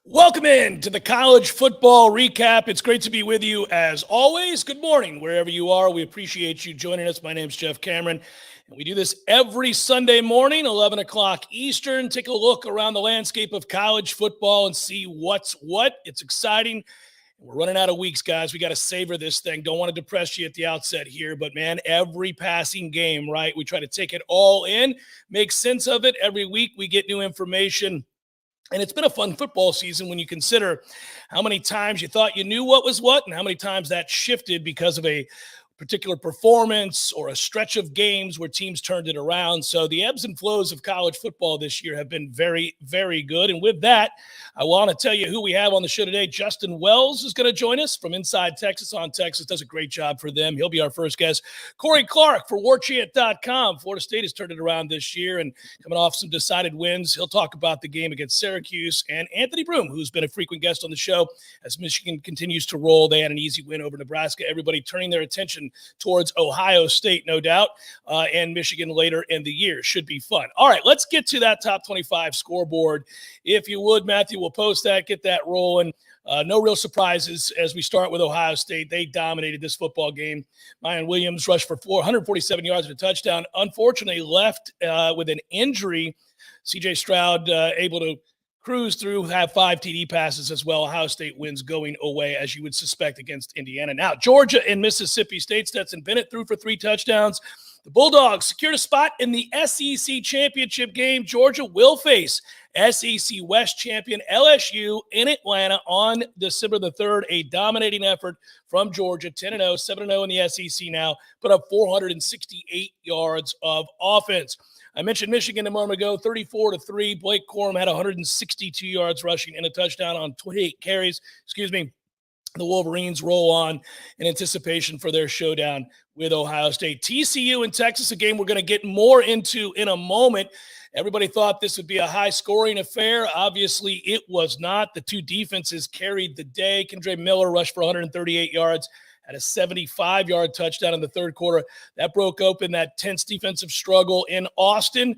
Welcome in to the college football recap. It's great to be with you as always. Good morning, wherever you are. We appreciate you joining us. My name's Jeff Cameron, and we do this every Sunday morning, 11 o'clock Eastern. Take a look around the landscape of college football and see what's what. It's exciting. We're running out of weeks, guys. We got to savor this thing. Don't want to depress you at the outset here, but man, every passing game, right? We try to take it all in, make sense of it. Every week we get new information. And it's been a fun football season when you consider how many times you thought you knew what was what and how many times that shifted because of a particular performance or a stretch of games where teams turned it around. So the ebbs and flows of college football this year have been very, very good. And with that, I want to tell you who we have on the show today. Justin Wells is going to join us from Inside Texas on Texas. Does a great job for them. He'll be our first guest. Corey Clark for WarChant.com. Florida State has turned it around this year and coming off some decided wins. He'll talk about the game against Syracuse. And Anthony Broom, who's been a frequent guest on the show as Michigan continues to roll. They had an easy win over Nebraska. Everybody turning their attention towards Ohio State, no doubt, and Michigan later in the year. Should be fun. All right, let's get to that top 25 scoreboard. If you would, Matthew, we'll post that, get that rolling. No real surprises as we start with Ohio State. They dominated this football game. Miyan Williams rushed for 447 yards and a touchdown. Unfortunately, left with an injury. C.J. Stroud able to cruise through, have 5 TD passes as well. Ohio State wins going away, as you would suspect, against Indiana. Now, Georgia and Mississippi State. Stetson Bennett threw for 3 touchdowns. The Bulldogs secured a spot in the SEC championship game. Georgia will face SEC West champion LSU in Atlanta on December the 3rd. A dominating effort from Georgia, 10-0, 7-0 in the SEC now, put up 468 yards of offense. I mentioned Michigan a moment ago, 34-3. Blake Corum had 162 yards rushing and a touchdown on 28 carries. The Wolverines roll on in anticipation for their showdown with Ohio State. TCU and Texas, a game we're going to get more into in a moment. Everybody thought this would be a high-scoring affair. Obviously, it was not. The two defenses carried the day. Kendre Miller rushed for 138 yards. Had a 75-yard touchdown in the third quarter. That broke open that tense defensive struggle in Austin.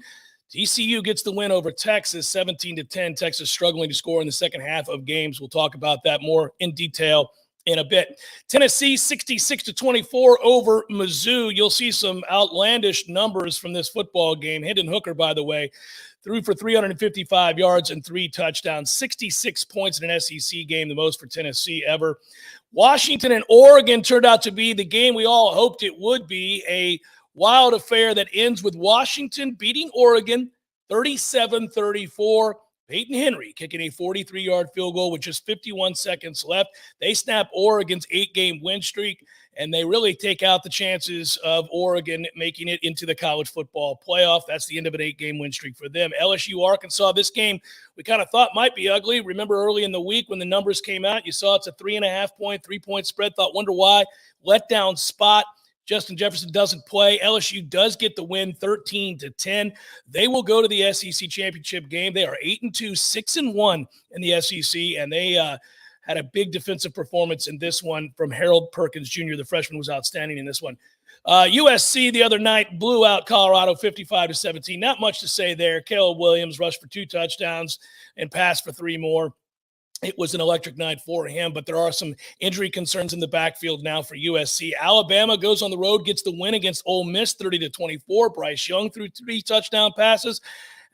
TCU gets the win over Texas, 17-10. Texas struggling to score in the second half of games. We'll talk about that more in detail in a bit. Tennessee, 66-24 over Mizzou. You'll see some outlandish numbers from this football game. Hendon Hooker, by the way, threw for 355 yards and 3 touchdowns, 66 points in an SEC game, the most for Tennessee ever. Washington and Oregon turned out to be the game we all hoped it would be, a wild affair that ends with Washington beating Oregon 37-34. Peyton Henry kicking a 43-yard field goal with just 51 seconds left. They snap Oregon's 8-game win streak, and they really take out the chances of Oregon making it into the college football playoff. That's the end of an 8-game win streak for them. LSU, Arkansas, this game we kind of thought might be ugly. Remember early in the week when the numbers came out, you saw it's a 3.5-point, 3-point spread. Wonder why. Letdown spot. Justin Jefferson doesn't play. LSU does get the win 13-10. They will go to the SEC championship game. They are 8-2, 6-1 in the SEC, and they had a big defensive performance in this one from Harold Perkins Jr. The freshman was outstanding in this one. USC the other night blew out Colorado 55-17. Not much to say there. Caleb Williams rushed for 2 touchdowns and passed for 3 more. It was an electric night for him, but there are some injury concerns in the backfield now for USC. Alabama goes on the road, gets the win against Ole Miss 30-24. Bryce Young threw 3 touchdown passes.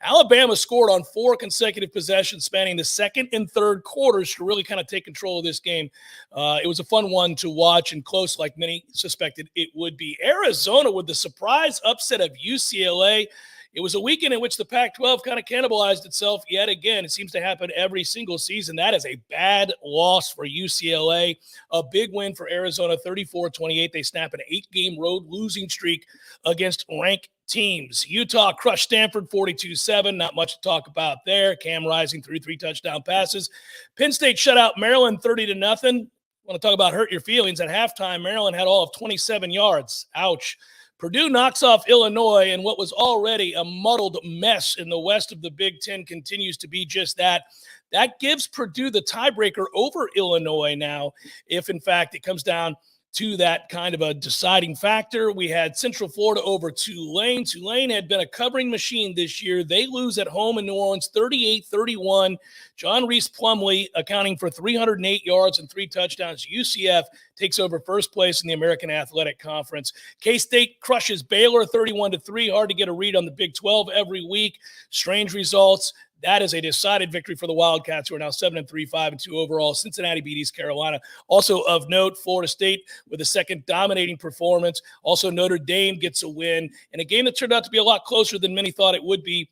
Alabama scored on 4 consecutive possessions spanning the second and third quarters to really kind of take control of this game. It was a fun one to watch and close like many suspected it would be. Arizona with the surprise upset of UCLA. It was a weekend in which the Pac-12 kind of cannibalized itself yet again. It seems to happen every single season. That is a bad loss for UCLA. A big win for Arizona, 34-28. They snap an 8-game road losing streak against ranked teams. Utah crushed Stanford 42-7. Not much to talk about there. Cam Rising threw 3 touchdown passes. Penn State shut out Maryland 30-0. Want to talk about hurt your feelings? At halftime, Maryland had all of 27 yards. Ouch. Purdue knocks off Illinois, and what was already a muddled mess in the west of the Big Ten continues to be just that. That gives Purdue the tiebreaker over Illinois now, if in fact it comes down to that kind of a deciding factor. We had Central Florida over Tulane. Tulane had been a covering machine this year. They lose at home in New Orleans 38-31. John Reese Plumlee accounting for 308 yards and 3 touchdowns. UCF takes over first place in the American Athletic Conference. K-State crushes Baylor 31-3. Hard to get a read on the Big 12 every week. Strange results. That is a decided victory for the Wildcats, who are now 7-3, 5-2 overall. Cincinnati beat East Carolina. Also of note, Florida State with a second dominating performance. Also, Notre Dame gets a win in a game that turned out to be a lot closer than many thought it would be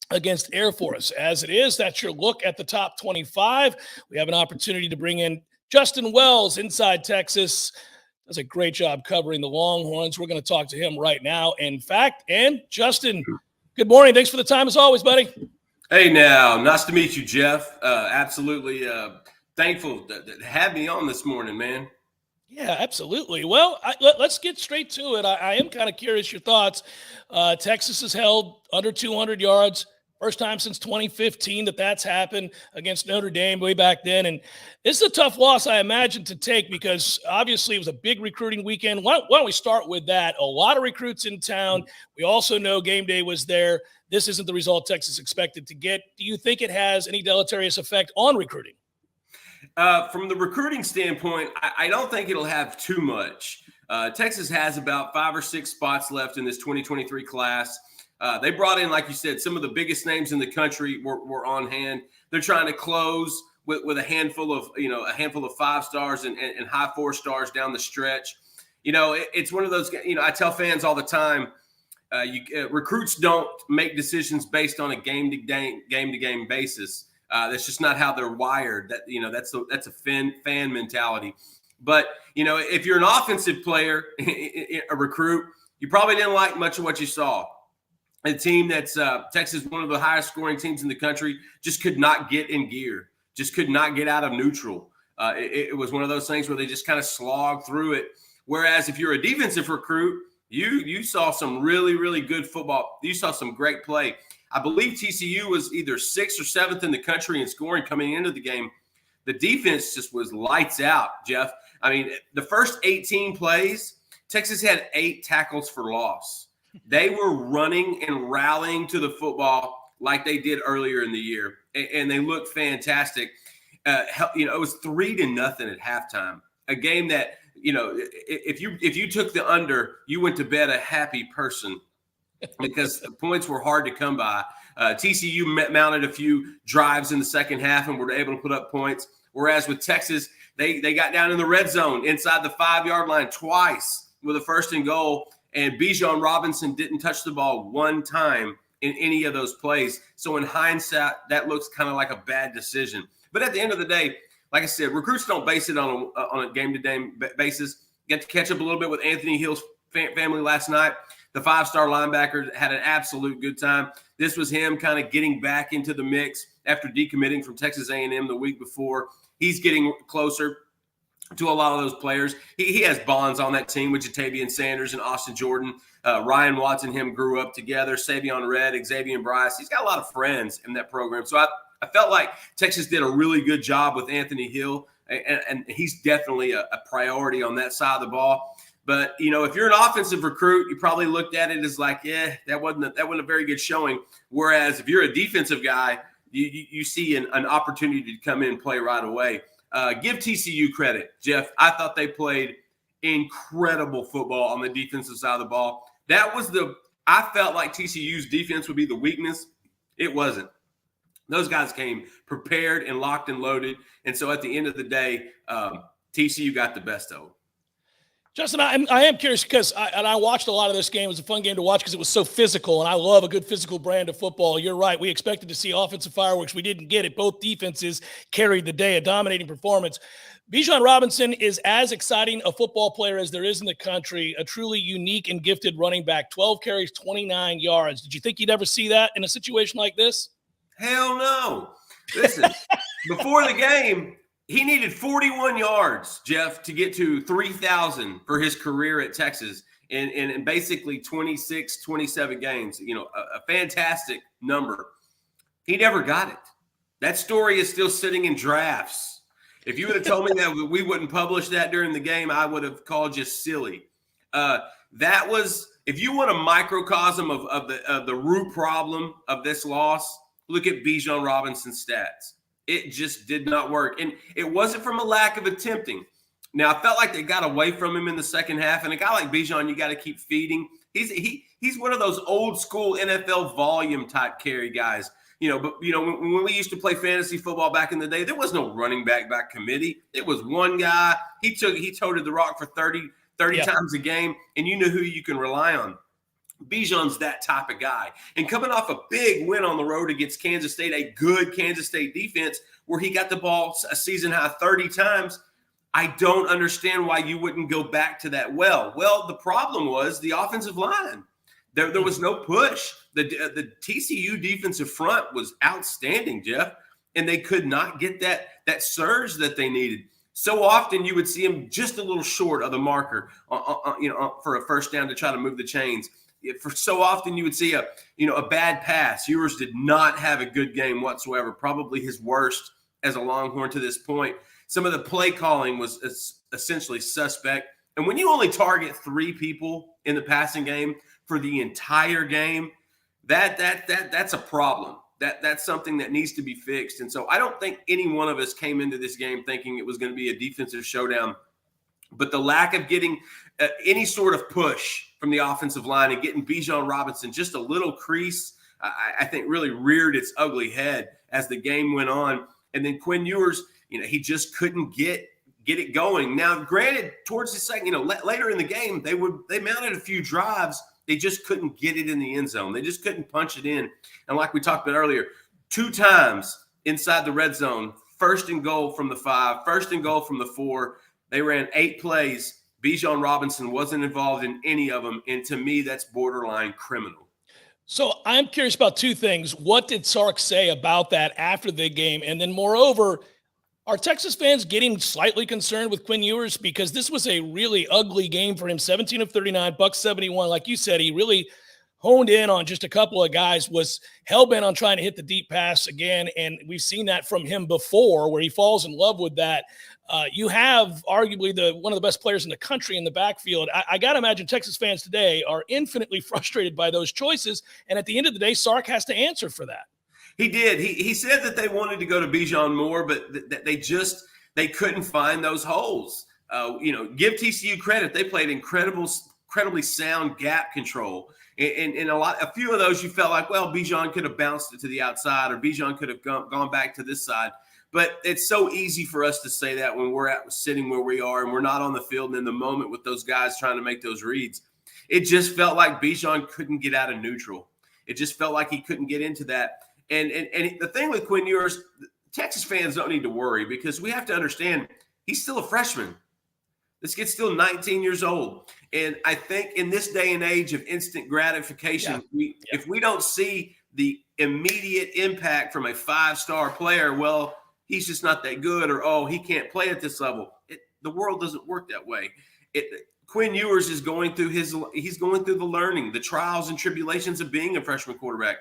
against Air Force. As it is, that's your look at the top 25. We have an opportunity to bring in Justin Wells inside Texas. Does a great job covering the Longhorns. We're going to talk to him right now. In fact, and Justin, good morning. Thanks for the time as always, buddy. Hey now, nice to meet you, Jeff. Absolutely thankful to have me on this morning, man. Yeah, absolutely. Well, let's get straight to it. I am kind of curious your thoughts. Texas has held under 200 yards. First time since 2015 that's happened against Notre Dame way back then. And this is a tough loss, I imagine, to take because obviously it was a big recruiting weekend. Why don't we start with that? A lot of recruits in town. We also know game day was there. This isn't the result Texas expected to get. Do you think it has any deleterious effect on recruiting? From the recruiting standpoint, I don't think it'll have too much. Texas has about 5 or 6 spots left in this 2023 class. They brought in, like you said, some of the biggest names in the country were on hand. They're trying to close with a handful of 5 stars and high 4 stars down the stretch. It's one of those. I tell fans all the time, recruits don't make decisions based on a game-to-game basis. That's just not how they're wired. That's a fan mentality. But if you're an offensive player, a recruit, you probably didn't like much of what you saw. A team that's Texas, one of the highest scoring teams in the country, just could not get in gear, just could not get out of neutral. It was one of those things where they just kind of slogged through it. Whereas if you're a defensive recruit, you saw some really, really good football. You saw some great play. I believe TCU was either 6th or 7th in the country in scoring coming into the game. The defense just was lights out, Jeff. I mean, the first 18 plays, Texas had 8 tackles for loss. They were running and rallying to the football like they did earlier in the year, and they looked fantastic. It was 3-0 at halftime. A game that, if you took the under, you went to bed a happy person because the points were hard to come by. TCU mounted a few drives in the second half and were able to put up points. Whereas with Texas, they got down in the red zone inside the 5-yard line twice with a 1st and goal. And Bijan Robinson didn't touch the ball one time in any of those plays. So in hindsight, that looks kind of like a bad decision. But at the end of the day, like I said, recruits don't base it on a game-to-game basis. Get to catch up a little bit with Anthony Hill's family last night. The 5-star linebacker had an absolute good time. This was him kind of getting back into the mix after decommitting from Texas A&M the week before. He's getting closer to a lot of those players. He has bonds on that team with Jatavian Sanders and Austin Jordan. Ryan Watts and him grew up together. Savion Red, Xavier Bryce. He's got a lot of friends in that program. So I felt like Texas did a really good job with Anthony Hill, and he's definitely a priority on that side of the ball. But, if you're an offensive recruit, you probably looked at it as like, that wasn't a very good showing. Whereas if you're a defensive guy, you see an opportunity to come in and play right away. Give TCU credit, Jeff. I thought they played incredible football on the defensive side of the ball. I felt like TCU's defense would be the weakness. It wasn't. Those guys came prepared and locked and loaded. And so at the end of the day, TCU got the best of them. Justin, I am curious because I watched a lot of this game. It was a fun game to watch because it was so physical, and I love a good physical brand of football. You're right. We expected to see offensive fireworks. We didn't get it. Both defenses carried the day, a dominating performance. Bijan Robinson is as exciting a football player as there is in the country, a truly unique and gifted running back, 12 carries, 29 yards. Did you think you'd ever see that in a situation like this? Hell no. Listen, before the game, He needed 41 yards, Jeff, to get to 3,000 for his career at Texas in basically 26, 27 games. You know, a fantastic number. He never got it. That story is still sitting in drafts. If you would have told me that we wouldn't publish that during the game, I would have called you silly. That was, if you want a microcosm of the root problem of this loss, look at Bijan Robinson's stats. It just did not work. And it wasn't from a lack of attempting. Now, I felt like they got away from him in the second half. And a guy like Bijan, you got to keep feeding. He's one of those old school NFL volume type carry guys. You know, but, you know, when we used to play fantasy football back in the day, there was no running back by committee. It was one guy. He toted the rock for 30 times a game, and you know who you can rely on. Bijan's that type of guy. And coming off a big win on the road against Kansas State, a good Kansas State defense where he got the ball a season high 30 times, I don't understand why you wouldn't go back to that well. Well, the problem was the offensive line. There was no push. The TCU defensive front was outstanding, Jeff, and they could not get that surge that they needed. So often you would see him just a little short of the marker, for a first down to try to move the chains. For so often you would see a bad pass. Ewers did not have a good game whatsoever, probably his worst as a Longhorn to this point. Some of the play calling was essentially suspect. And when you only target 3 people in the passing game for the entire game, that's a problem. That's something that needs to be fixed. And so I don't think any one of us came into this game thinking it was going to be a defensive showdown. But the lack of getting any sort of push from the offensive line and getting Bijan Robinson just a little crease, I think really reared its ugly head as the game went on. And then Quinn Ewers, he just couldn't get it going. Now, granted, towards the second, later in the game, they mounted a few drives. They just couldn't get it in the end zone. They just couldn't punch it in. And like we talked about earlier, 2 times inside the red zone, 1st and goal from the 5, 1st and goal from the 4. They ran 8 plays. Bijan Robinson wasn't involved in any of them. And to me, that's borderline criminal. So I'm curious about 2 things. What did Sark say about that after the game? And then moreover, are Texas fans getting slightly concerned with Quinn Ewers? Because this was a really ugly game for him. 17 of 39, $171. Like you said, he really honed in on just a couple of guys, was hell-bent on trying to hit the deep pass again. And we've seen that from him before where he falls in love with that. You have arguably one of the best players in the country in the backfield. I got to imagine Texas fans today are infinitely frustrated by those choices. And at the end of the day, Sark has to answer for that. He did. He said that they wanted to go to Bijan more, but that they couldn't find those holes. Give TCU credit. They played incredibly sound gap control. And a few of those you felt like, well, Bijan could have bounced it to the outside or Bijan could have gone back to this side. But it's so easy for us to say that when we're sitting where we are and we're not on the field and in the moment with those guys trying to make those reads. It just felt like Bijan couldn't get out of neutral. It just felt like he couldn't get into that. And the thing with Quinn Ewers, Texas fans don't need to worry because we have to understand he's still a freshman. This kid's still 19 years old. And I think in this day and age of instant gratification, if we don't see the immediate impact from a 5-star player, well, he's just not that good or, oh, he can't play at this level. The world doesn't work that way. Quinn Ewers is going through the learning, the trials and tribulations of being a freshman quarterback.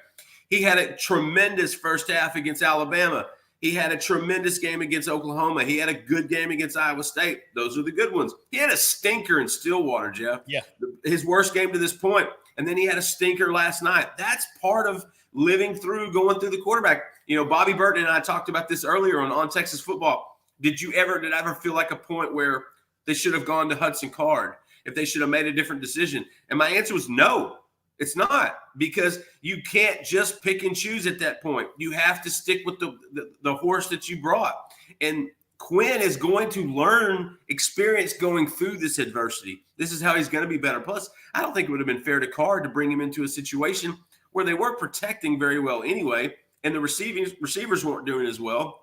He had a tremendous first half against Alabama. He had a tremendous game against Oklahoma. He had a good game against Iowa State. Those are the good ones. He had a stinker in Stillwater, Jeff. Yeah. His worst game to this point. And then he had a stinker last night. That's part of going through the quarterback. Bobby Burton and I talked about this earlier on Texas football. Did I ever feel like a point where they should have gone to Hudson Card, if they should have made a different decision? And my answer was no. It's not, because you can't just pick and choose at that point. You have to stick with the horse that you brought. And Quinn is going to learn experience going through this adversity. This is how he's going to be better. Plus, I don't think it would have been fair to Card to bring him into a situation where they weren't protecting very well anyway, and the receivers weren't doing as well.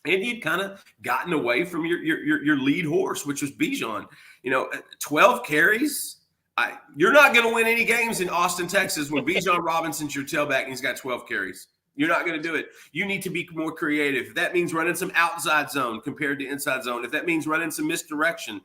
And you'd kind of gotten away from your lead horse, which was Bijan. 12 carries. You're not going to win any games in Austin, Texas when Bijan Robinson's your tailback and he's got 12 carries. You're not going to do it. You need to be more creative. If that means running some outside zone compared to inside zone, if that means running some misdirection,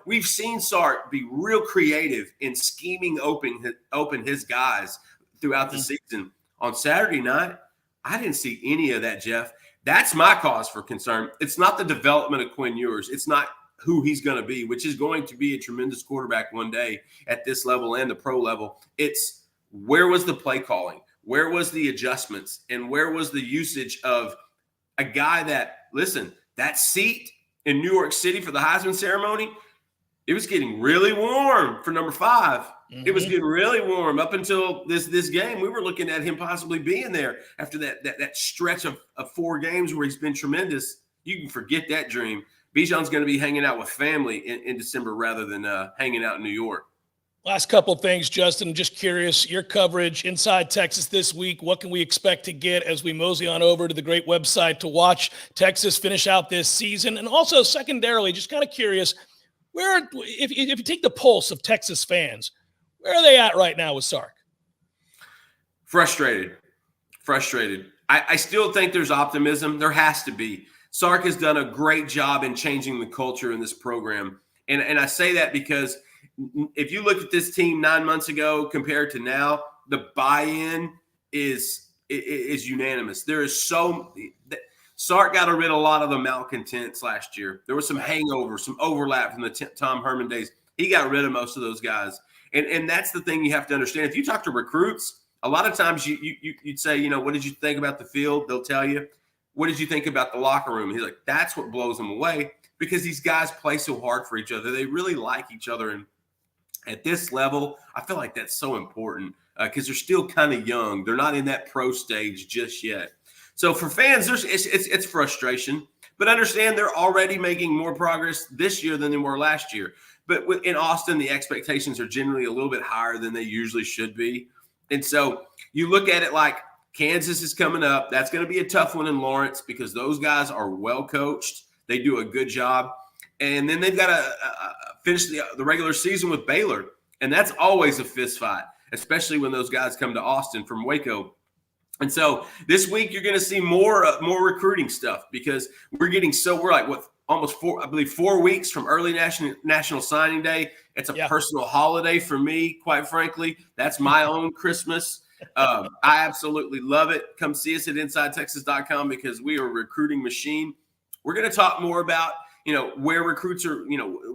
we've seen Sark be real creative in scheming open his guys throughout the season. On Saturday night, I didn't see any of that, Jeff. That's my cause for concern. It's not the development of Quinn Ewers. It's not who he's going to be, which is going to be a tremendous quarterback one day at this level and the pro level. It's where was the play calling? Where was the adjustments? And where was the usage of a guy that, listen, that seat in New York City for the Heisman ceremony, it was getting really warm for number 5. It was getting really warm up until this game. We were looking at him possibly being there after that stretch of 4 games where he's been tremendous. You can forget that dream. Bijan's going to be hanging out with family in December rather than hanging out in New York. Last couple of things, Justin. Just curious, your coverage inside Texas this week. What can we expect to get as we mosey on over to the great website to watch Texas finish out this season? And also, secondarily, just kind of curious, if you take the pulse of Texas fans, where are they at right now with Sark? Frustrated. I still think there's optimism. There has to be. Sark has done a great job in changing the culture in this program. And I say that because if you look at this team 9 months ago compared to now, the buy-in is unanimous. There is Sark got rid of a lot of the malcontents last year. There was some hangover, some overlap from the Tom Herman days. He got rid of most of those guys. And that's the thing you have to understand. If you talk to recruits, a lot of times you'd say, what did you think about the field? They'll tell you. What did you think about the locker room? He's like, that's what blows them away because these guys play so hard for each other. They really like each other. And at this level, I feel like that's so important because they're still kind of young. They're not in that pro stage just yet. So for fans, it's frustration. But understand they're already making more progress this year than they were last year. But in Austin, the expectations are generally a little bit higher than they usually should be. And so you look at it like Kansas is coming up. That's going to be a tough one in Lawrence because those guys are well coached. They do a good job. And then they've got to finish the regular season with Baylor. And that's always a fist fight, especially when those guys come to Austin from Waco. And so this week you're going to see more recruiting stuff because we're like almost 4 weeks from early national signing day. It's a personal holiday for me, quite frankly. That's my own Christmas. I absolutely love it. Come see us at InsideTexas.com because we are a recruiting machine. We're going to talk more about, where recruits are,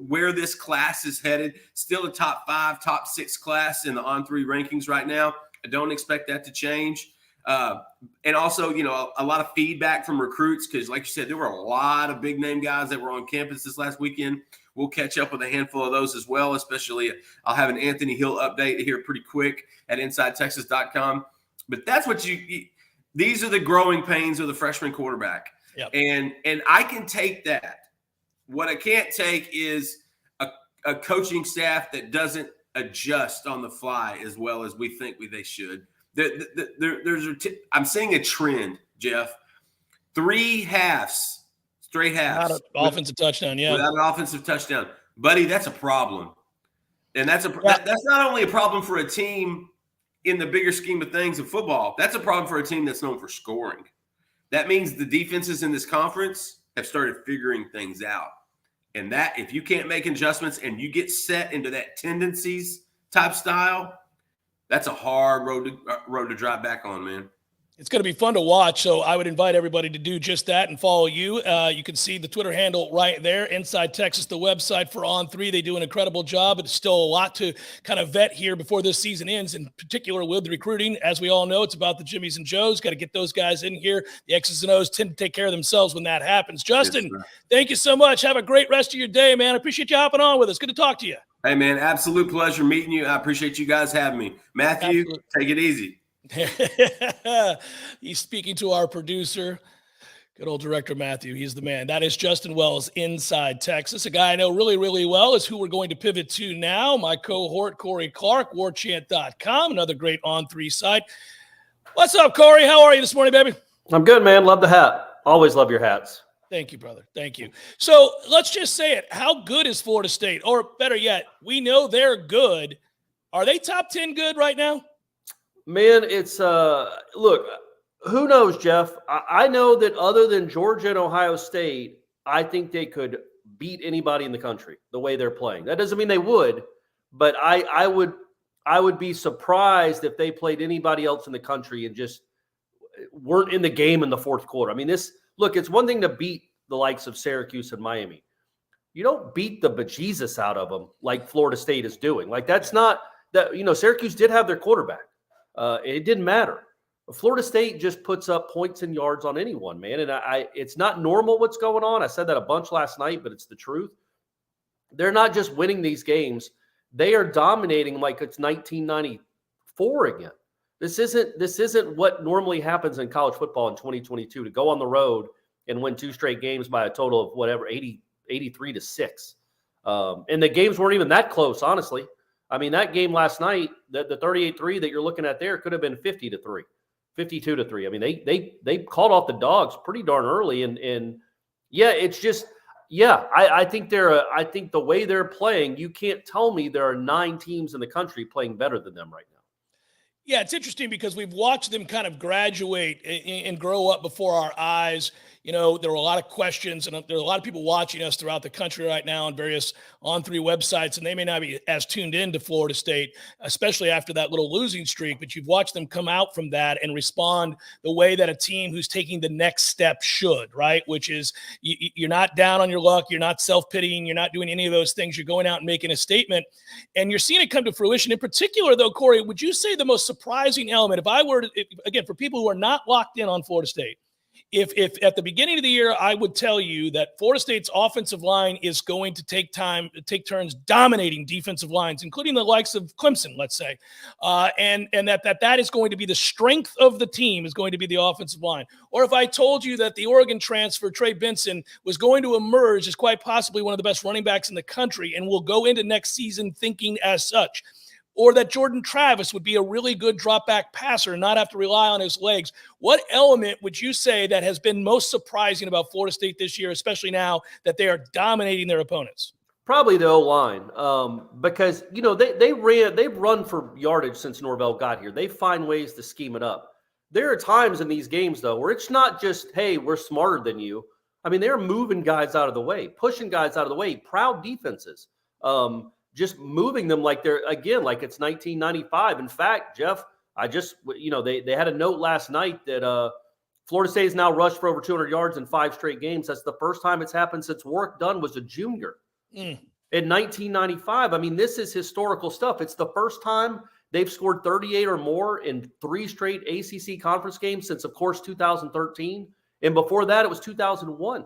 where this class is headed. Still a top 5, top 6 class in the On3 rankings right now. I don't expect that to change. And also, a lot of feedback from recruits because, like you said, there were a lot of big-name guys that were on campus this last weekend. We'll catch up with a handful of those as well, especially I'll have an Anthony Hill update here pretty quick at InsideTexas.com. But that's what these are the growing pains of the freshman quarterback. Yep. And I can take that. What I can't take is a coaching staff that doesn't adjust on the fly as well as we think they should. I'm seeing a trend, Jeff. 3 halves, straight halves. Without an offensive touchdown, Without an offensive touchdown. Buddy, that's a problem. And that's not only a problem for a team in the bigger scheme of things of football. That's a problem for a team that's known for scoring. That means the defenses in this conference have started figuring things out. And that if you can't make adjustments and you get set into that tendencies type style, that's a hard road to drive back on, man. It's going to be fun to watch, so I would invite everybody to do just that and follow you. You can see the Twitter handle right there, Inside Texas, the website for On3. They do an incredible job, but it's still a lot to kind of vet here before this season ends, in particular with the recruiting. As we all know, it's about the Jimmies and Joes. Got to get those guys in here. The X's and O's tend to take care of themselves when that happens. Justin, thank you so much. Have a great rest of your day, man. I appreciate you hopping on with us. Good to talk to you. Hey, man, absolute pleasure meeting you. I appreciate you guys having me. Matthew, Take it easy. He's speaking to our producer, good old director Matthew. He's the man. That is Justin Wells, Inside Texas. A guy I know really, really well is who we're going to pivot to now. My cohort, Corey Clark, warchant.com, another great On3 site. What's up, Corey? How are you this morning, baby? I'm good, man. Love the hat. Always love your hats. Thank you, brother. Thank you. So let's just say it. How good is Florida State? Or better yet, we know they're good. Are they top 10 good right now? Man, it's look, Who knows, Jeff? I know that other than Georgia and Ohio State, I think they could beat anybody in the country the way they're playing. That doesn't mean they would, but I would be surprised if they played anybody else in the country and just weren't in the game in the fourth quarter. I mean, it's one thing to beat the likes of Syracuse and Miami. You don't beat the bejesus out of them like Florida State is doing. Like that's not that, Syracuse did have their quarterback. It didn't matter. Florida State just puts up points and yards on anyone, man. And it's not normal what's going on. I said that a bunch last night, but it's the truth. They're not just winning these games. They are dominating like it's 1994 again. This isn't what normally happens in college football in 2022, to go on the road and win 2 straight games by a total of whatever, 83-6. And the games weren't even that close, honestly. I mean, that game last night, the 38-3 that you're looking at there could have been 50-3. 52-3. I mean, they called off the Dogs pretty darn early, and yeah, it's just I think I think the way they're playing, you can't tell me there are 9 teams in the country playing better than them right now. Yeah, it's interesting because we've watched them kind of graduate and grow up before our eyes. There were a lot of questions, and there are a lot of people watching us throughout the country right now on various On3 websites, and they may not be as tuned in to Florida State, especially after that little losing streak, but you've watched them come out from that and respond the way that a team who's taking the next step should, right? Which is you're not down on your luck, you're not self-pitying, you're not doing any of those things, you're going out and making a statement, and you're seeing it come to fruition. In particular, though, Corey, would you say the most surprising element, if I were to, again, for people who are not locked in on Florida State, if at the beginning of the year, I would tell you that Florida State's offensive line is going to take turns dominating defensive lines, including the likes of Clemson, let's say, and that is going to be the strength of the team, is going to be the offensive line. Or if I told you that the Oregon transfer, Trey Benson, was going to emerge as quite possibly one of the best running backs in the country and will go into next season thinking as such, or that Jordan Travis would be a really good drop-back passer and not have to rely on his legs. What element would you say that has been most surprising about Florida State this year, especially now that they are dominating their opponents? Probably the O-line, because they've run for yardage since Norvell got here. They find ways to scheme it up. There are times in these games, though, where it's not just, hey, we're smarter than you. I mean, they're moving guys out of the way, pushing guys out of the way, proud defenses. Just moving them like they're, again, like it's 1995. In fact, Jeff, they had a note last night that Florida State has now rushed for over 200 yards in 5 straight games. That's the first time it's happened since Warwick Dunn was a junior in 1995. I mean, this is historical stuff. It's the first time they've scored 38 or more in 3 straight ACC conference games since, of course, 2013. And before that, it was 2001.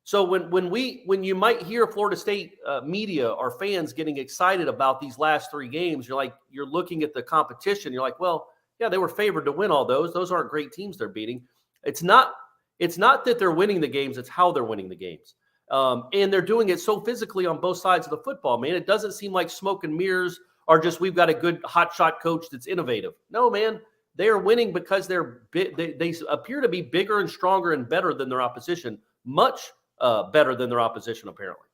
So when you might hear Florida State media or fans getting excited about these last 3 games, you're looking at the competition. You're like, well, yeah, they were favored to win all those. Those aren't great teams they're beating. It's not that they're winning the games. It's how they're winning the games. And they're doing it so physically on both sides of the football, man. It doesn't seem like smoke and mirrors are just, we've got a good hotshot coach that's innovative. No, man. They are winning because they appear to be bigger and stronger and better than their opposition, much better than their opposition, apparently.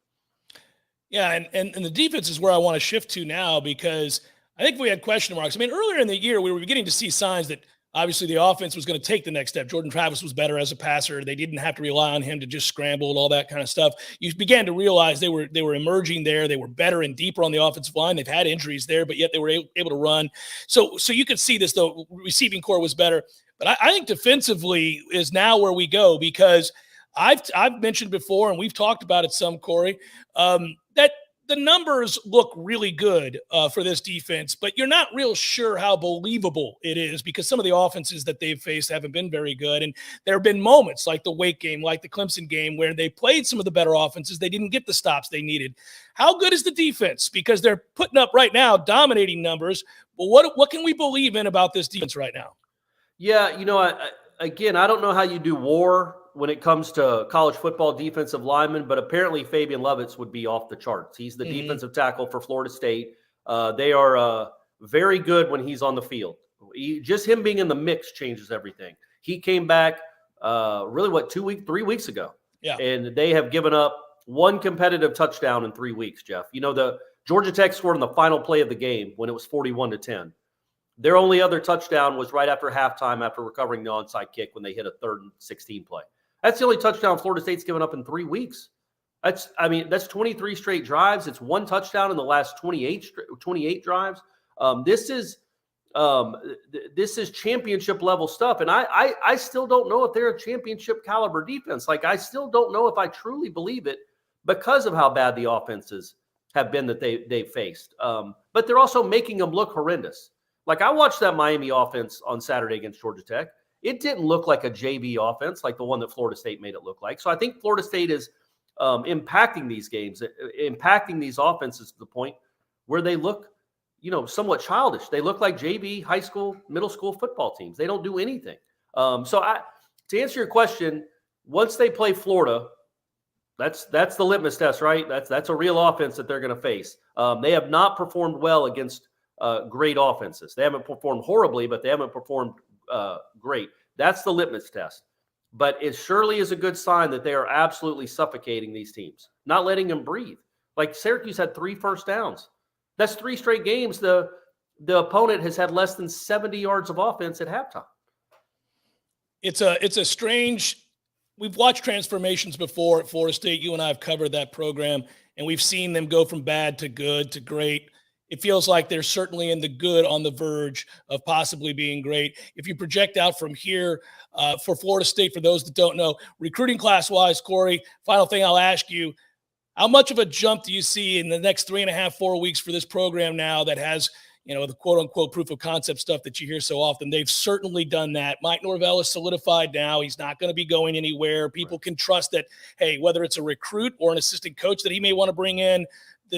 Yeah, and the defense is where I want to shift to now, because I think we had question marks. I mean, earlier in the year, we were beginning to see signs that obviously the offense was going to take the next step. Jordan Travis was better as a passer. They didn't have to rely on him to just scramble and all that kind of stuff. You began to realize they were emerging there. They were better and deeper on the offensive line. They've had injuries there, but yet they were able to run. So you could see this, though. Receiving core was better. But I think defensively is now where we go, because I've mentioned before, and we've talked about it some, Corey, that the numbers look really good for this defense, but you're not real sure how believable it is, because some of the offenses that they've faced haven't been very good. And there have been moments like the Wake game, like the Clemson game, where they played some of the better offenses. They didn't get the stops they needed. How good is the defense? Because they're putting up right now dominating numbers. But what can we believe in about this defense right now? Yeah, I don't know how you do WAR when it comes to college football defensive linemen, but apparently Fabian Lovitz would be off the charts. He's the defensive tackle for Florida State. They are very good when he's on the field. Just him being in the mix changes everything. He came back really 3 weeks ago. Yeah. And they have given up 1 competitive touchdown in 3 weeks, Jeff. The Georgia Tech scored on the final play of the game when it was 41-10. Their only other touchdown was right after halftime after recovering the onside kick when they hit a 3rd and 16 play. That's the only touchdown Florida State's given up in 3 weeks. That's 23 straight drives. It's 1 touchdown in the last 28 drives. This is championship level stuff. And I still don't know if they're a championship caliber defense. Like, I still don't know if I truly believe it because of how bad the offenses have been that they've faced. But they're also making them look horrendous. Like, I watched that Miami offense on Saturday against Georgia Tech. It didn't look like a JV offense like the one that Florida State made it look like. So I think Florida State is impacting these games, impacting these offenses to the point where they look, somewhat childish. They look like JV, high school, middle school football teams. They don't do anything. To answer your question, once they play Florida, that's the litmus test, right? That's a real offense that they're going to face. They have not performed well against great offenses. They haven't performed horribly, but they haven't performed great. That's the litmus test. But it surely is a good sign that they are absolutely suffocating these teams, not letting them breathe. Like, Syracuse had 3 first downs. That's 3 straight games. The opponent has had less than 70 yards of offense at halftime. It's a strange. We've watched transformations before at Florida State. You and I have covered that program, and we've seen them go from bad to good to great. It feels like they're certainly in the good, on the verge of possibly being great. If you project out from here for Florida State, for those that don't know, recruiting class-wise, Corey, final thing I'll ask you, how much of a jump do you see in the next 3.5, 4 weeks for this program now that has, the quote-unquote proof of concept stuff that you hear so often? They've certainly done that. Mike Norvell is solidified now. He's not going to be going anywhere. People can trust that, hey, whether it's a recruit or an assistant coach that he may want to bring in,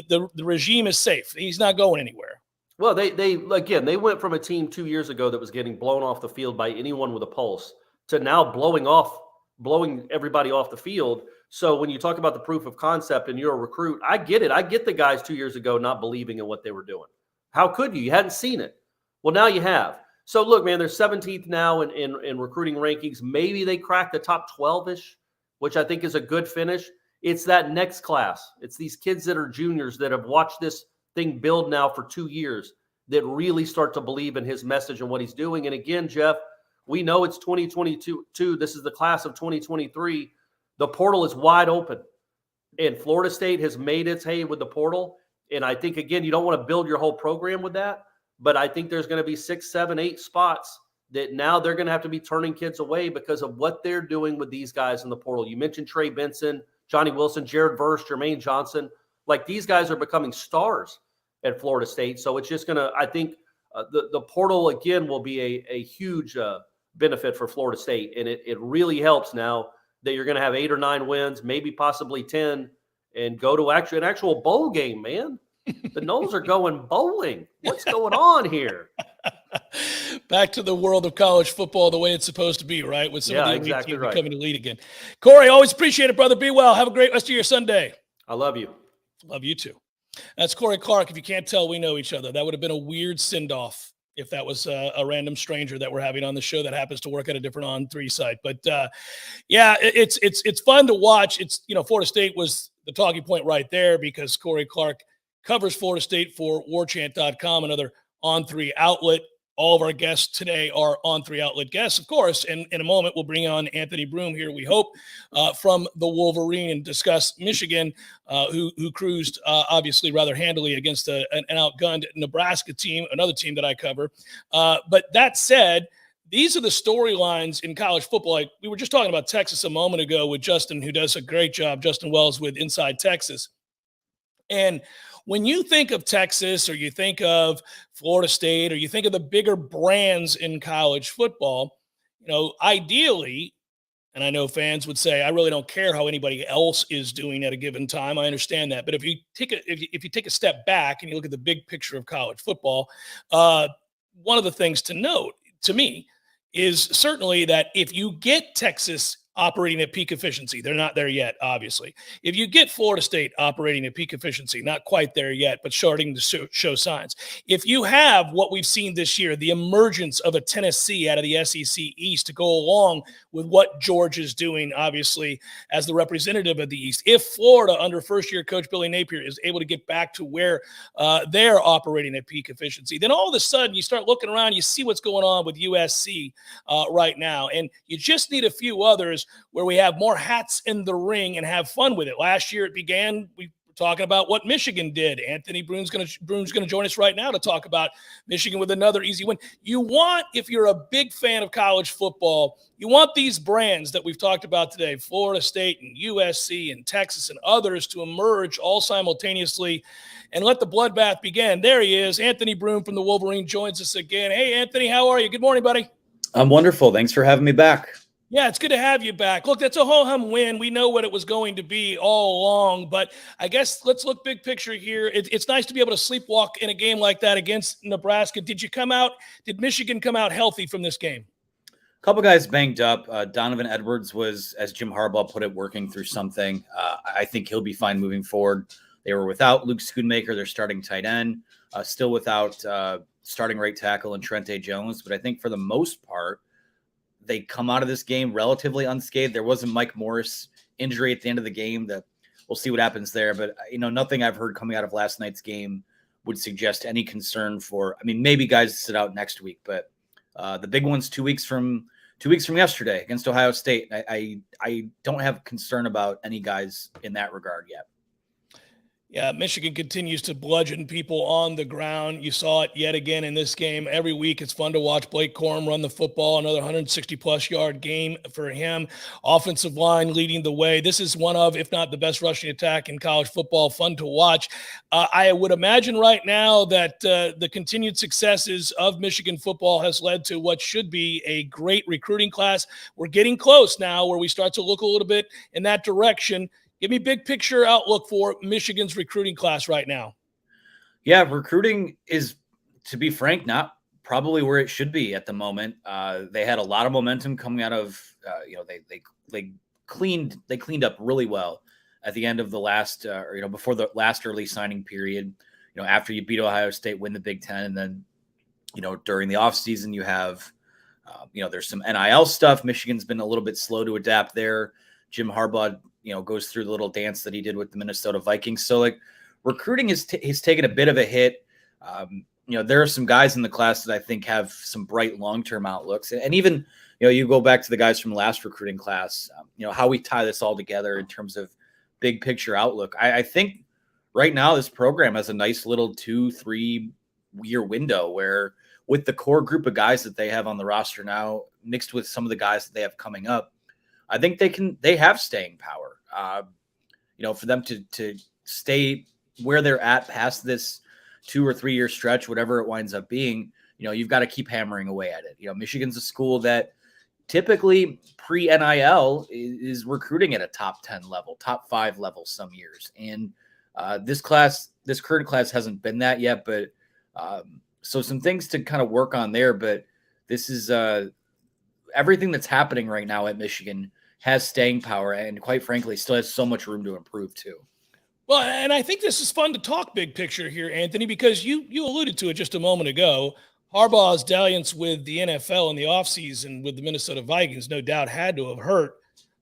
the regime is safe. He's not going anywhere. Well, they went from a team 2 years ago that was getting blown off the field by anyone with a pulse to now blowing everybody off the field. So when you talk about the proof of concept and you're a recruit, I get it. I get the guys 2 years ago not believing in what they were doing. How could you? You hadn't seen it. Well, now you have. So look, man, they're 17th now in recruiting rankings. Maybe they crack the top 12-ish, which I think is a good finish. It's that next class. It's these kids that are juniors that have watched this thing build now for 2 years that really start to believe in his message and what he's doing. And again, Jeff, we know it's 2022. This is the class of 2023. The portal is wide open. And Florida State has made its hay with the portal. And I think, again, you don't want to build your whole program with that. But I think there's going to be 6, 7, 8 spots that now they're going to have to be turning kids away because of what they're doing with these guys in the portal. You mentioned Trey Benson, Johnny Wilson, Jared Verse, Jermaine Johnson. Like, these guys are becoming stars at Florida State. So it's just going to, I think, the portal, again, will be a huge benefit for Florida State. And it really helps now that you're going to have 8 or 9 wins, maybe possibly 10, and go to an actual bowl game, man. The Noles are going bowling. What's going on here? Back to the world of college football the way it's supposed to be, right? With some of the elite exactly teams right. becoming elite again. Corey, always appreciate it, brother. Be well. Have a great rest of your Sunday. I love you. Love you too. That's Corey Clark. If you can't tell, we know each other. That would have been a weird send-off if that was a random stranger that we're having on the show that happens to work at a different On3 site. But yeah, it's fun to watch. It's, Florida State was the talking point right there because Corey Clark covers Florida State for warchant.com, another On3 outlet. All of our guests today are On3 outlet guests, of course. And in a moment, we'll bring on Anthony Broom here, we hope, from the Wolverines and discuss Michigan, who cruised obviously rather handily against an outgunned Nebraska team, another team that I cover. But that said, these are the storylines in college football. Like we were just talking about Texas a moment ago with Justin, who does a great job, Justin Wells with Inside Texas. And when you think of Texas or you think of Florida State or you think of the bigger brands in college football, ideally, and I know fans would say, I really don't care how anybody else is doing at a given time. I understand that. But if you take a step back and you look at the big picture of college football, one of the things to note to me is certainly that if you get Texas operating at peak efficiency. They're not there yet, obviously. If you get Florida State operating at peak efficiency, not quite there yet, but starting to show signs. If you have what we've seen this year, the emergence of a Tennessee out of the SEC East to go along with what George is doing, obviously, as the representative of the East. If Florida, under first-year coach Billy Napier, is able to get back to where they're operating at peak efficiency, then all of a sudden you start looking around, you see what's going on with USC right now, and you just need a few others where we have more hats in the ring and have fun with it. Last year it began, we were talking about what Michigan did. Anthony Broom's going to join us right now to talk about Michigan with another easy win. You want, if you're a big fan of college football, you want these brands that we've talked about today, Florida State and USC and Texas and others, to emerge all simultaneously and let the bloodbath begin. There he is. Anthony Broom from the Wolverines joins us again. Hey, Anthony, how are you? Good morning, buddy. I'm wonderful. Thanks for having me back. Yeah, it's good to have you back. Look, that's a ho-hum win. We know what it was going to be all along, but I guess let's look big picture here. It's nice to be able to sleepwalk in a game like that against Nebraska. Did Michigan come out healthy from this game? A couple guys banged up. Donovan Edwards was, as Jim Harbaugh put it, working through something. I think he'll be fine moving forward. They were without Luke Schoonmaker, their starting tight end, still without starting right tackle and Trente Jones. But I think for the most part, they come out of this game relatively unscathed. There wasn't Mike Morris injury at the end of the game. That we'll see what happens there. But, nothing I've heard coming out of last night's game would suggest any concern for, maybe guys sit out next week. But the big one's 2 weeks from yesterday against Ohio State. I don't have concern about any guys in that regard yet. Yeah, Michigan continues to bludgeon people on the ground. You saw it yet again in this game. Every week it's fun to watch Blake Corum run the football, another 160-plus yard game for him. Offensive line leading the way. This is one of, if not the best rushing attack in college football. Fun to watch. I would imagine right now that the continued successes of Michigan football has led to what should be a great recruiting class. We're getting close now where we start to look a little bit in that direction. Give me big picture outlook for Michigan's recruiting class right now. Yeah, recruiting is, to be frank, not probably where it should be at the moment. They had a lot of momentum coming out of, they cleaned up really well at the end of the last, before the last early signing period. After you beat Ohio State, win the Big Ten, and then, during the offseason you have, there's some NIL stuff. Michigan's been a little bit slow to adapt there. Jim Harbaugh, goes through the little dance that he did with the Minnesota Vikings. So recruiting has taken a bit of a hit. There are some guys in the class that I think have some bright long-term outlooks. And even, you go back to the guys from the last recruiting class, how we tie this all together in terms of big picture outlook. I think right now this program has a nice little 2-3 year window where, with the core group of guys that they have on the roster now, mixed with some of the guys that they have coming up, I think they have staying power. For them to stay where they're at past this 2 or 3 year stretch, whatever it winds up being, you've got to keep hammering away at it. Michigan's a school that typically pre-NIL is recruiting at a top 10 level, top 5 level some years. And this current class hasn't been that yet, but so some things to kind of work on there. But this is everything that's happening right now at Michigan has staying power, and quite frankly, still has so much room to improve too. Well, and I think this is fun to talk big picture here, Anthony, because you alluded to it just a moment ago. Harbaugh's dalliance with the NFL in the offseason with the Minnesota Vikings no doubt had to have hurt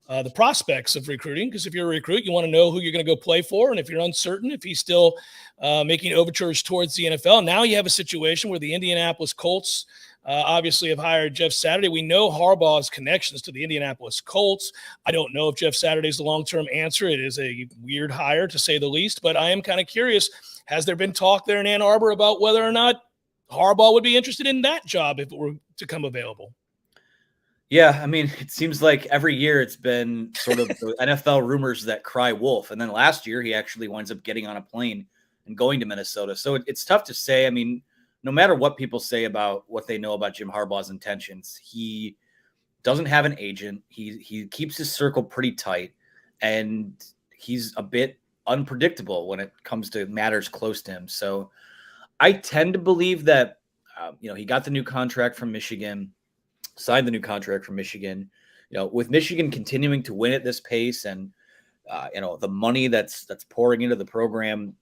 the prospects of recruiting, because if you're a recruit, you want to know who you're going to go play for, and if you're uncertain, if he's still making overtures towards the NFL. Now you have a situation where the Indianapolis Colts obviously have hired Jeff Saturday. We know Harbaugh's connections to the Indianapolis Colts. I don't know if Jeff Saturday is the long-term answer. It is a weird hire, to say the least, but I am kind of curious. Has there been talk there in Ann Arbor about whether or not Harbaugh would be interested in that job if it were to come available? Yeah, it seems like every year it's been sort of the NFL rumors that cry wolf. And then last year he actually winds up getting on a plane and going to Minnesota. So it's tough to say. No matter what people say about what they know about Jim Harbaugh's intentions, he doesn't have an agent. He keeps his circle pretty tight, and he's a bit unpredictable when it comes to matters close to him. So I tend to believe that, he got the new contract from Michigan, signed the new contract from Michigan. with Michigan continuing to win at this pace and the money that's pouring into the program,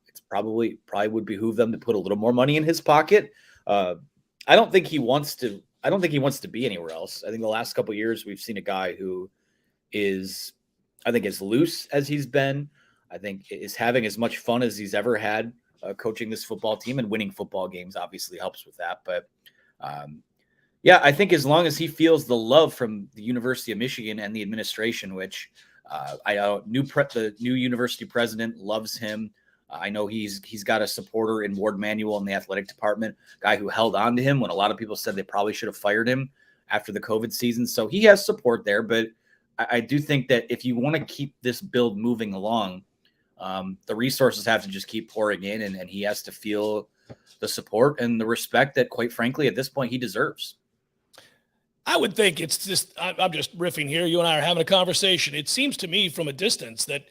it's probably would behoove them to put a little more money in his pocket. I don't think he wants to be anywhere else. I think the last couple of years we've seen a guy who is, I think, as loose as he's been. I think is having as much fun as he's ever had coaching this football team, and winning football games obviously helps with that. But I think as long as he feels the love from the University of Michigan and the administration, which the new university president loves him. I know he's got a supporter in Ward Manuel in the athletic department, guy who held on to him when a lot of people said they probably should have fired him after the COVID season. So he has support there, but I do think that if you want to keep this build moving along, the resources have to just keep pouring in, and he has to feel the support and the respect that, quite frankly, at this point he deserves. I would think it's just, I'm just riffing here. You and I are having a conversation. It seems to me from a distance that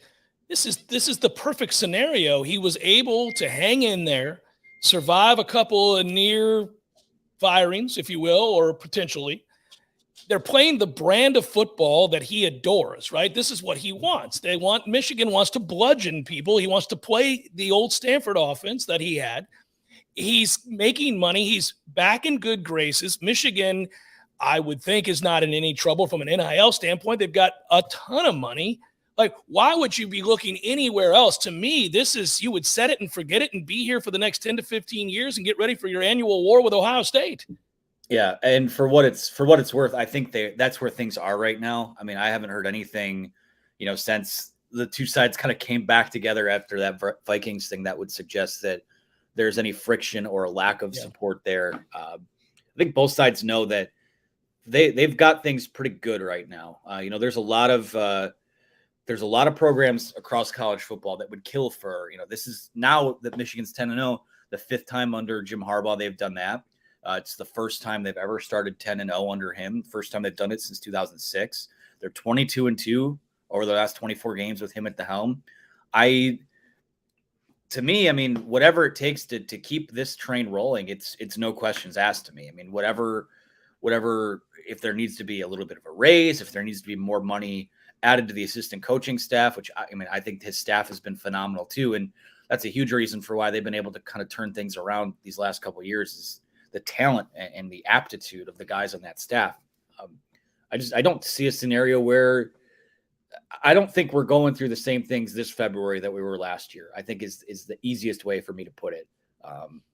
this is the perfect scenario. He was able to hang in there, survive a couple of near firings, if you will, or potentially. They're playing the brand of football that he adores, right? This is what he wants. Michigan wants to bludgeon people. He wants to play the old Stanford offense that he had. He's making money. He's back in good graces. Michigan, I would think, is not in any trouble from an NIL standpoint. They've got a ton of money. Like, why would you be looking anywhere else? To me, this is, you would set it and forget it and be here for the next 10 to 15 years and get ready for your annual war with Ohio State. Yeah, and for what it's worth, I think that's where things are right now. I mean, I haven't heard anything, since the two sides kind of came back together after that Vikings thing that would suggest that there's any friction or a lack of support there. I think both sides know that they've got things pretty good right now. There's a lot of programs across college football that would kill for, this is now that Michigan's 10-0, the fifth time under Jim Harbaugh they've done that. It's the first time they've ever started 10-0 under him. First time they've done it since 2006. They're 22-2 over the last 24 games with him at the helm. To me, I mean, whatever it takes to keep this train rolling, it's no questions asked to me. I mean, whatever, if there needs to be a little bit of a raise, if there needs to be more money added to the assistant coaching staff, which I think his staff has been phenomenal too. And that's a huge reason for why they've been able to kind of turn things around these last couple of years is the talent and the aptitude of the guys on that staff. I don't see a scenario where I don't think we're going through the same things this February that we were last year. I think is the easiest way for me to put it.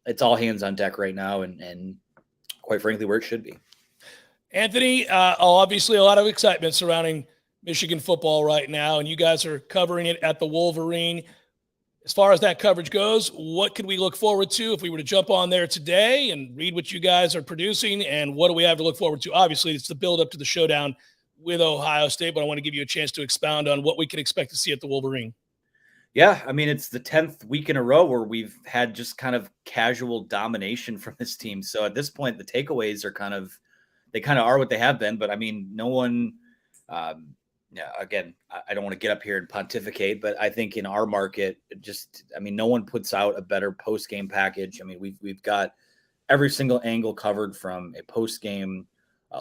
It's all hands on deck right now, and quite frankly, where it should be. Anthony, obviously a lot of excitement surrounding Michigan football right now, and you guys are covering it at the Wolverine. As far as that coverage goes, what could we look forward to if we were to jump on there today and read what you guys are producing, and what do we have to look forward to? Obviously, it's the build up to the showdown with Ohio State, but I want to give you a chance to expound on what we can expect to see at the Wolverine. Yeah, I mean, it's the 10th week in a row where we've had just kind of casual domination from this team. So at this point, the takeaways are kind of are what they have been. But I mean, no one, again, I don't want to get up here and pontificate, but I think in our market, no one puts out a better post-game package. I mean, we've got every single angle covered, from a post-game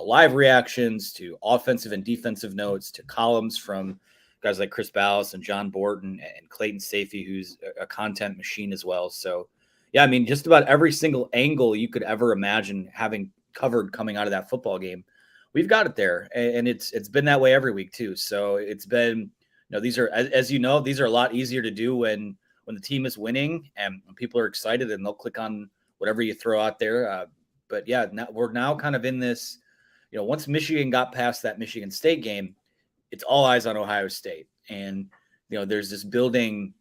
live reactions to offensive and defensive notes to columns from guys like Chris Ballas and John Borton and Clayton Safey, who's a content machine as well. So, yeah, I mean, just about every single angle you could ever imagine having covered coming out of that football game, we've got it there. And it's been that way every week too. So it's been, these are, as you know, these are a lot easier to do when the team is winning and people are excited and they'll click on whatever you throw out there. But yeah, we're now kind of in this, once Michigan got past that Michigan State game, it's all eyes on Ohio State. And, there's this building,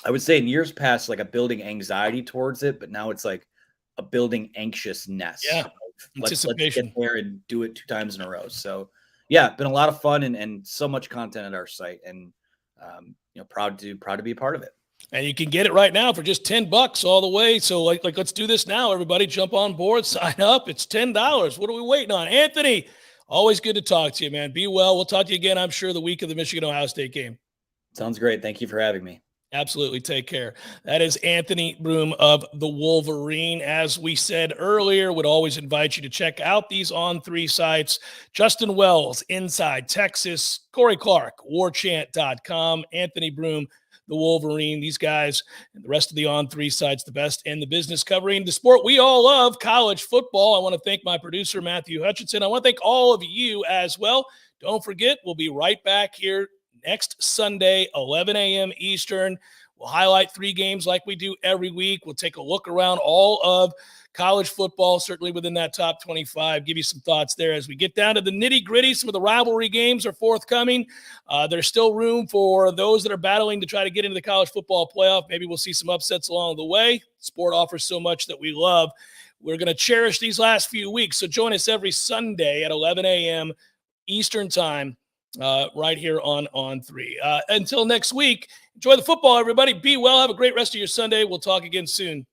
I would say in years past, like a building anxiety towards it, but now it's like a building anxiousness. Yeah. Let's get there and do it 2 times in a row. So yeah, been a lot of fun and so much content at our site, and, proud to be a part of it. And you can get it right now for just $10 all the way. So like let's do this now. Everybody jump on board, sign up. It's $10. What are we waiting on? Anthony, always good to talk to you, man. Be well. We'll talk to you again, I'm sure, the week of the Michigan-Ohio State game. Sounds great. Thank you for having me. Absolutely. Take care. That is Anthony Broom of the Wolverine. As we said earlier, would always invite you to check out these On3 sites. Justin Wells, Inside Texas, Corey Clark, warchant.com, Anthony Broom, the Wolverine. These guys and the rest of the On3 sites, the best in the business covering the sport we all love, college football. I want to thank my producer, Matthew Hutchinson. I want to thank all of you as well. Don't forget, we'll be right back here next Sunday, 11 a.m. Eastern. We'll highlight 3 games like we do every week. We'll take a look around all of college football, certainly within that top 25. Give you some thoughts there as we get down to the nitty-gritty. Some of the rivalry games are forthcoming. There's still room for those that are battling to try to get into the college football playoff. Maybe we'll see some upsets along the way. Sport offers so much that we love. We're going to cherish these last few weeks, so join us every Sunday at 11 a.m. Eastern time. Right here on On3. Until next week, enjoy the football, everybody. Be well. Have a great rest of your Sunday. We'll talk again soon.